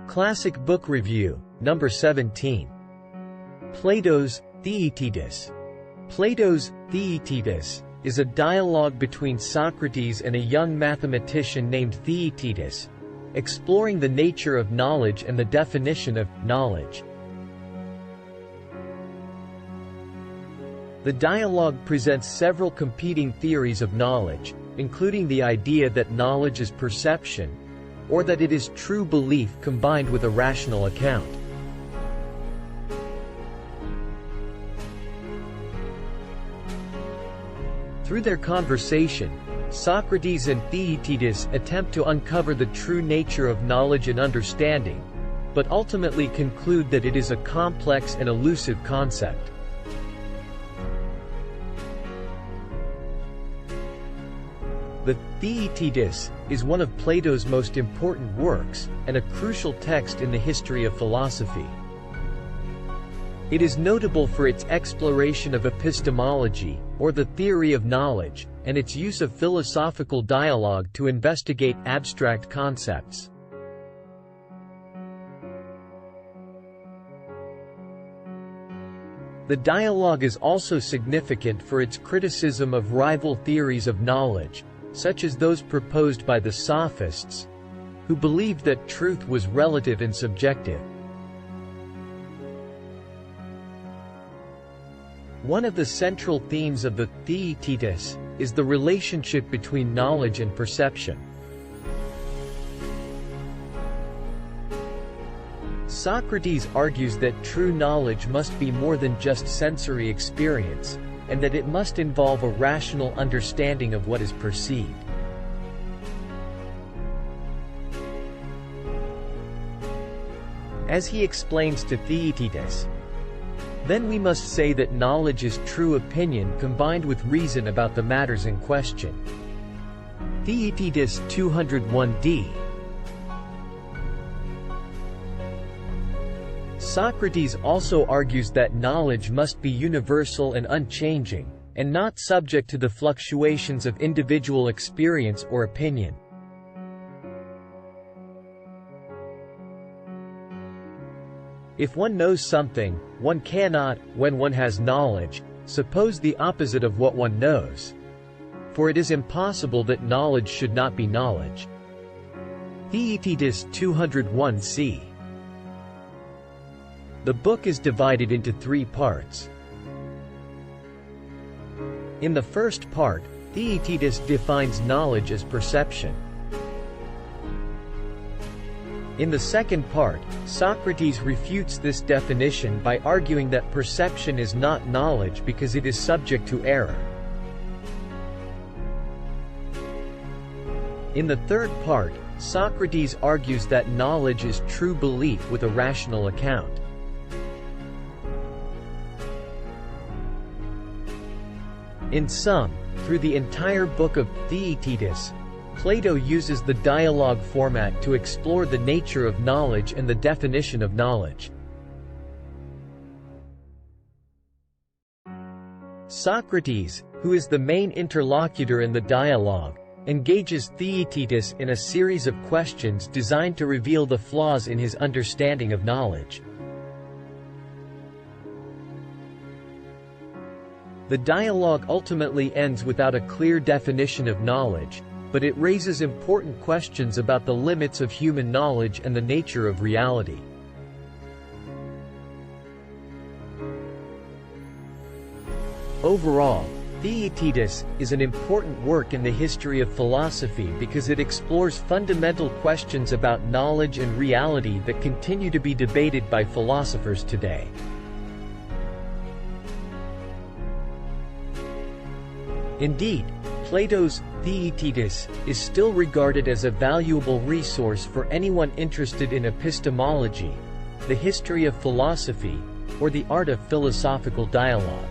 Classic Book Review, number 17. Plato's Theaetetus. Plato's Theaetetus is a dialogue between Socrates and a young mathematician named Theaetetus, exploring the nature of knowledge and the definition of knowledge. The dialogue presents several competing theories of knowledge, including the idea that knowledge is perception, or that it is true belief combined with a rational account. Through their conversation, Socrates and Theaetetus attempt to uncover the true nature of knowledge and understanding, but ultimately conclude that it is a complex and elusive concept. The Theaetetus is one of Plato's most important works, and a crucial text in the history of philosophy. It is notable for its exploration of epistemology, or the theory of knowledge, and its use of philosophical dialogue to investigate abstract concepts. The dialogue is also significant for its criticism of rival theories of knowledge, such as those proposed by the Sophists, who believed that truth was relative and subjective. One of the central themes of the Theaetetus is the relationship between knowledge and perception. Socrates argues that true knowledge must be more than just sensory experience, and that it must involve a rational understanding of what is perceived. As he explains to Theaetetus, then we must say that knowledge is true opinion combined with reason about the matters in question. Theaetetus 201d. Socrates also argues that knowledge must be universal and unchanging, and not subject to the fluctuations of individual experience or opinion. If one knows something, one cannot, when one has knowledge, suppose the opposite of what one knows. For it is impossible that knowledge should not be knowledge. Theaetetus 201c. The book is divided into 3 parts. In the first part, Theaetetus defines knowledge as perception. In the second part, Socrates refutes this definition by arguing that perception is not knowledge because it is subject to error. In the third part, Socrates argues that knowledge is true belief with a rational account. In sum, through the entire book of Theaetetus, Plato uses the dialogue format to explore the nature of knowledge and the definition of knowledge. Socrates, who is the main interlocutor in the dialogue, engages Theaetetus in a series of questions designed to reveal the flaws in his understanding of knowledge. The dialogue ultimately ends without a clear definition of knowledge, but it raises important questions about the limits of human knowledge and the nature of reality. Overall, Theaetetus is an important work in the history of philosophy because it explores fundamental questions about knowledge and reality that continue to be debated by philosophers today. Indeed, Plato's Theaetetus is still regarded as a valuable resource for anyone interested in epistemology, the history of philosophy, or the art of philosophical dialogue.